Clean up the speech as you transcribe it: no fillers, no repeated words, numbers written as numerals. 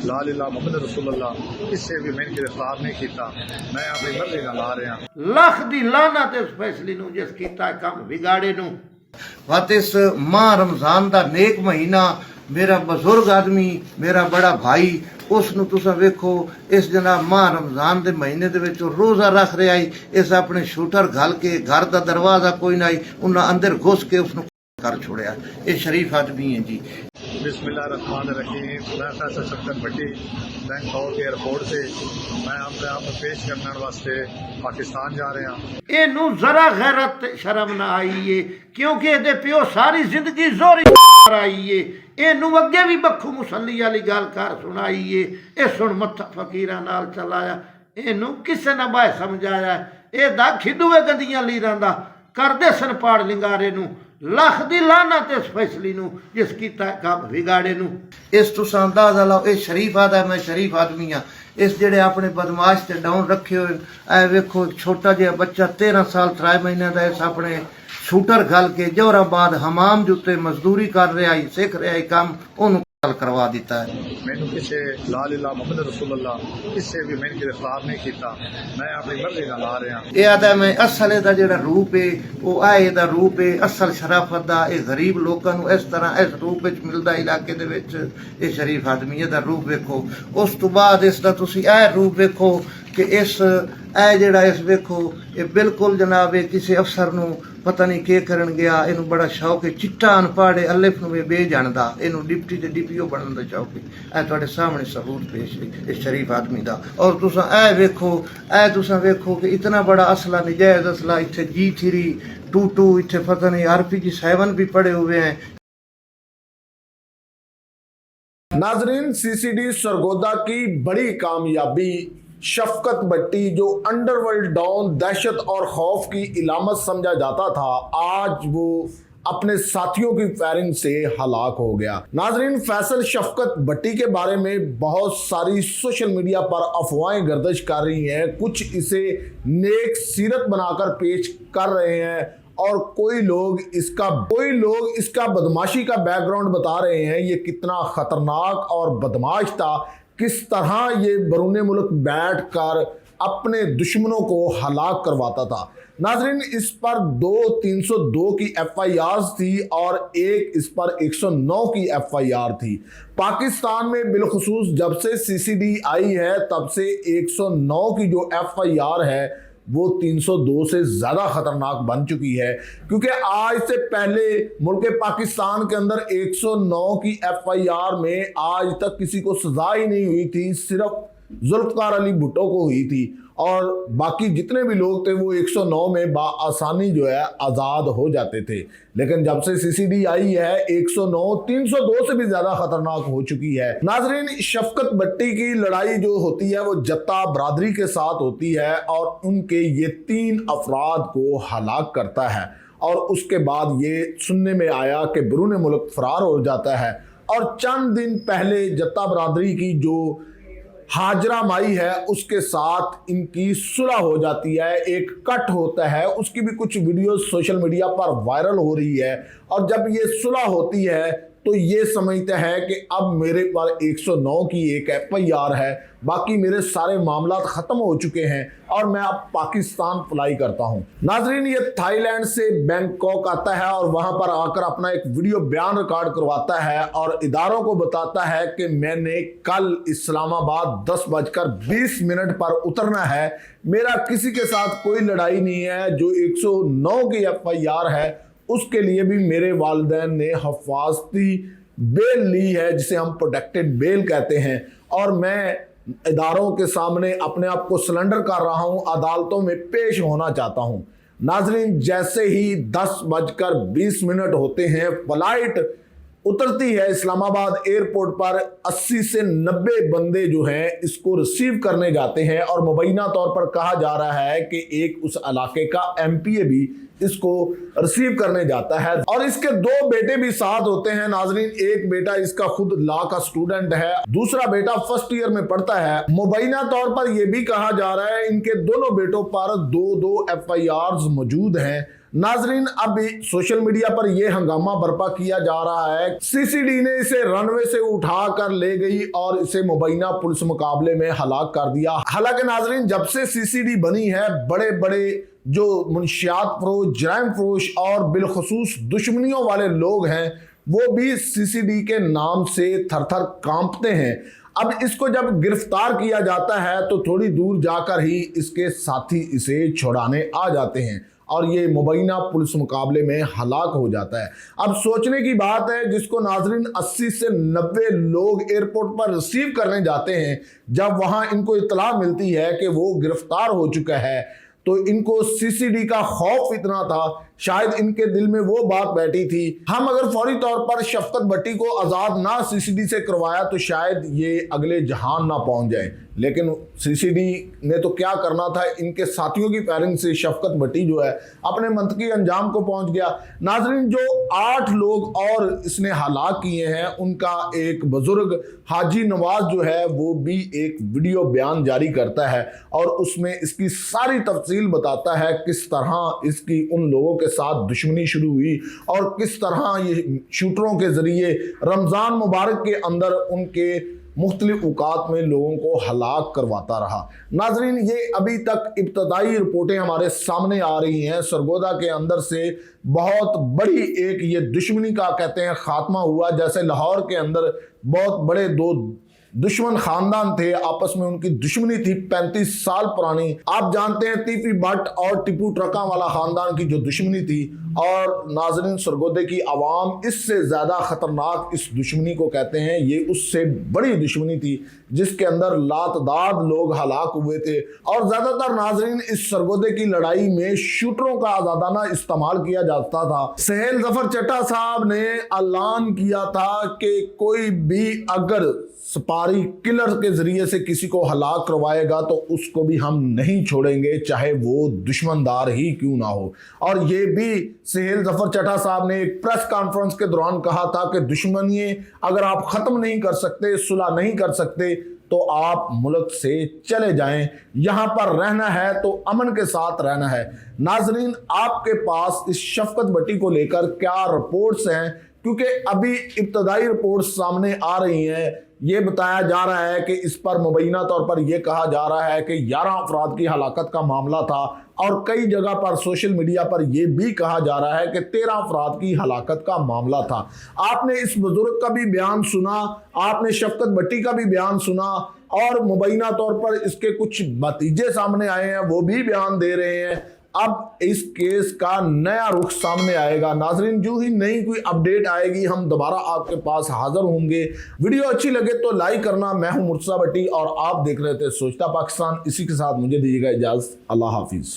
ला इलाहा मुहम्मद रसूलुल्लाह इससे भी मैं गिरफ्तार नहीं किया, मैं अपनी मर्जी नाल ला रहा। लख दी लानत इस फैसले नूं जिस कीता काम बिगाड़े नूं। वत इस माह रमजान दा नेक महीना मेरा बजुर्ग आदमी मेरा बड़ा भाई उसनूं तुसां वेखो इस जनाब माह रमजान दे महीने दे विच रोज़ा रख रहा है, इस अपने शूटर घल के घर दा दरवाजा कोई ना उन्हां अंदर घुस के उसनूं कर छोड़िया। ये शरीफ आदमी है जी। बिस्मिल्लाहिर्रहमानिर्रहीम। मैं फैसल शफकत भट्टी बैंकॉक एयरपोर्ट से मैं अपने आप पेश करने वास्ते पाकिस्तान जा रहे हैं। इनू जरा गैरत शर्म ना आई है क्योंकि ये प्यो सारी जिंदगी जोरी आई है। इनू अगे भी बखू मुसली वाली गल कर सुनाई है, ये सुन मत्था फकीरां नाल चलाया, इनू किसे ना बाय समझाया। ये दा खिदूए गंदियां लीरां दा करदे सन पाड़ लिंगारे नू। लख दी लानत इस फैसले नू जिस कीता काम बिगाड़े नू। इस तुसां अंदाजा लाओ ये शरीफ आदा मैं शरीफ आदमी हाँ। इस जेड़े अपने बदमाश ते डाउन रखे हुए ऐ वेखो छोटा जिहा बच्चा 13 साल 3 महीने का इस अपने शूटर घल के जोराबाद हमाम जुते मजदूरी कर रहा है, सीख रहा है काम, उन्होंने करवा दिता है। मैंने किसी ला इलाहा मुहम्मद रसूलुल्लाह इससे भी मैं गिरफ्तार नहीं किया, मैं अपनी मर्जी नाल ला रहा। ये आदा मैं असल दा जेड़ा रूप है वो आए दा रूप है असल शराफत दा। ये गरीब लोगों को इस तरह इस रूप विच मिलदा इलाके दे विच। ये शरीफ आदमी दा रूप वेखो, उस तो बाद इसका तुसी ए रूप वेखो कि इस ए जेड़ा इस वेखो ये बिल्कुल जनाब किसी अफसर नूं पता नहीं के करन गया, इनू बड़ा शौक है चिट्टा अनपढ़ है अलिफ नूं बे जानदा, इनू डिप्टी ते डीपीओ बनन दा शौक है। ए तुहाडे सामने सबूत पेश है इस शरीफ आदमी दा। और तुसां ए वेखो तुसां वेखो कि इतना बड़ा असला नजायज असला इत्थे G322 इत्थे पता नहीं RPG-7 भी पड़े हुए हैं। नाजरीन, सीसीडी सरगोदा की बड़ी कामयाबी शफकत भट्टी जो अंडरवर्ल्ड डॉन दहशत और खौफ की इलामत समझा जाता था, आज वो अपने साथियों की फायरिंग से हलाक हो गया। नाजरीन, फैसल शफकत भट्टी के बारे में बहुत सारी सोशल मीडिया पर अफवाहें गर्दिश कर रही हैं। कुछ इसे नेक सीरत बनाकर पेश कर रहे हैं और कोई लोग इसका बदमाशी का बैकग्राउंड बता रहे हैं। ये कितना खतरनाक और बदमाश था, किस तरह ये बरूने मुल्क बैठ कर अपने दुश्मनों को हलाक करवाता था। नाजरीन, इस पर 302 की FIR थी और एक इस पर 109 की FIR थी। पाकिस्तान में बिलखुसूस जब से CCD आई है तब से 109 की जो FIR है वो 302 से ज़्यादा ख़तरनाक बन चुकी है, क्योंकि आज से पहले मुल्क पाकिस्तान के अंदर 109 की FIR में आज तक किसी को सज़ा ही नहीं हुई थी, सिर्फ जुल्फ़कार अली भुट्टो को हुई थी और बाकी जितने भी लोग थे वो 109 में बाआसानी जो है आज़ाद हो जाते थे। लेकिन जब से CCD आई है 109 302 से भी ज़्यादा खतरनाक हो चुकी है। नाजरीन, शफकत भट्टी की लड़ाई जो होती है वो जत्ता बरादरी के साथ होती है और उनके ये 3 अफराद को हलाक करता है और उसके बाद ये सुनने में आया कि बरूने मुल्क फरार हो जाता है। और चंद दिन पहले जत्ता बरादरी की जो हाजरा माई है उसके साथ इनकी सुलह हो जाती है, एक कट होता है, उसकी भी कुछ वीडियो सोशल मीडिया पर वायरल हो रही है। और जब ये सुलह होती है तो ये समझते हैं कि अब मेरे पर 109 की एक FIR है, बाकी मेरे सारे मामला ख़त्म हो चुके हैं और मैं अब पाकिस्तान फ्लाई करता हूं। नाजरीन, ये थाईलैंड से बैंकॉक आता है और वहां पर आकर अपना एक वीडियो बयान रिकॉर्ड करवाता है और इदारों को बताता है कि मैंने कल इस्लामाबाद 10:20 पर उतरना है, मेरा किसी के साथ कोई लड़ाई नहीं है। जो 109 की FIR है उसके लिए भी मेरे वालिदैन ने हिफाजती बेल ली है, जिसे हम प्रोटेक्टेड बेल कहते हैं, और मैं इदारों के सामने अपने आप को सरेंडर कर रहा हूं, अदालतों में पेश होना चाहता हूं। नाजरीन, जैसे ही 10:20 होते हैं फ्लाइट उतरती है इस्लामाबाद एयरपोर्ट पर, 80 से 90 बंदे जो हैं इसको रिसीव करने जाते हैं और मुबैना तौर पर कहा जा रहा है कि एक उस इलाके का MPA भी इसको रिसीव करने जाता है और इसके 2 बेटे भी साथ होते हैं। नाजरीन, एक बेटा इसका खुद लॉ का स्टूडेंट है, दूसरा बेटा फर्स्ट ईयर में पढ़ता है। मुबैना तौर पर यह भी कहा जा रहा है इनके दोनों बेटों पर 2-2 FIRs मौजूद हैं। नाजरीन, अब सोशल मीडिया पर यह हंगामा बर्पा किया जा रहा है। सीसीडी ने इसे रनवे से उठाकर ले गई और इसे मुबैना पुलिस मुकाबले में हलाक कर दिया। हालांकि नाजरीन, जब से सीसीडी बनी है, बड़े बड़े जो मुनशियात फरोश, जराइम फरोश और बिलखसूस दुश्मनियों वाले लोग हैं, वो भी सीसीडी के नाम से थर-थर कांपते हैं। अब इसको जब गिरफ्तार किया जाता है तो थोड़ी दूर जाकर ही इसके साथी इसे छुड़ाने आ जाते हैं और ये मुबैना पुलिस मुकाबले में हलाक हो जाता है। अब सोचने की बात है, जिसको नाजरीन 80 से 90 लोग एयरपोर्ट पर रिसीव करने जाते हैं, जब वहां इनको इतला मिलती है कि वो गिरफ्तार हो चुका है, तो इनको सीसीडी का खौफ इतना था, शायद इनके दिल में वो बात बैठी थी, हम अगर फौरी तौर पर शफकत भट्टी को आजाद ना सीसीडी से करवाया तो शायद ये अगले जहान ना पहुंच जाए। लेकिन सीसीडी ने तो क्या करना था, इनके साथियों की फायरिंग से शफकत भट्टी जो है अपने मंतकी अंजाम को पहुंच गया। नाजरीन, जो 8 लोग और इसने हलाक किए हैं, उनका एक बुजुर्ग हाजी नवाज जो है वो भी एक वीडियो बयान जारी करता है और उसमें इसकी सारी तफसील बताता है, किस तरह इसकी उन लोगों के साथ दुश्मनी शुरू हुई और किस तरह ये शूटरों के जरिए रमजान मुबारक के अंदर उनके मुख्तलिफ औकात में लोगों को हलाक करवाता रहा। नाजरीन, ये अभी तक इब्तदाई रिपोर्टें हमारे सामने आ रही हैं। सरगोदा के अंदर से बहुत बड़ी एक ये दुश्मनी का कहते हैं खात्मा हुआ। जैसे लाहौर के अंदर बहुत बड़े 2 दुश्मन खानदान थे, आपस में उनकी दुश्मनी थी 35 साल पुरानी। आप जानते हैं तीफी भट्ट और टिपू ट्रका वाला खानदान की जो दुश्मनी थी, और नाजरीन सरगोदे की आवाम इससे ज्यादा खतरनाक इस दुश्मनी को कहते हैं। ये उससे बड़ी दुश्मनी थी जिसके अंदर लातदाद लोग हलाक हुए थे और ज्यादातर नाजरीन इस सरगोदे की लड़ाई में शूटरों का आजादाना इस्तेमाल किया जाता था। सहेल जफर चड्ढा साहब ने ऐलान किया था कि कोई भी अगर सपारी किलर के जरिए से किसी को हलाक करवाएगा तो उसको भी हम नहीं छोड़ेंगे, चाहे वो दुश्मनदार ही क्यों ना हो। और ये भी सहेल जफर चड्ढा साहब ने एक प्रेस कॉन्फ्रेंस के दौरान कहा था कि दुश्मनी अगर आप खत्म नहीं कर सकते, सुलह नहीं कर सकते, तो आप मुल्क से चले जाएं। यहां पर रहना है तो अमन के साथ रहना है। नाजरीन, आपके पास इस शफकत भट्टी को लेकर क्या रिपोर्ट्स हैं? क्योंकि अभी इब्तदाई रिपोर्ट्स सामने आ रही हैं। ये बताया जा रहा है कि इस पर मुबैना तौर पर यह कहा जा रहा है कि 11 अफराद की हलाकत का मामला था और कई जगह पर सोशल मीडिया पर यह भी कहा जा रहा है कि 13 अफराद की हलाकत का मामला था। आपने इस बुजुर्ग का भी बयान सुना, आपने शफकत भट्टी का भी बयान सुना और मुबैना तौर पर इसके कुछ नतीजे सामने आए हैं, वो भी बयान दे रहे हैं। अब इस केस का नया रुख सामने आएगा। नाजरीन, जो ही नई कोई अपडेट आएगी हम दोबारा आपके पास हाजिर होंगे। वीडियो अच्छी लगे तो लाइक करना। मैं हूं मुर्तज़ा भट्टी और आप देख रहे थे सोचता पाकिस्तान। इसी के साथ मुझे दीजिएगा इजाज़त। अल्लाह हाफिज।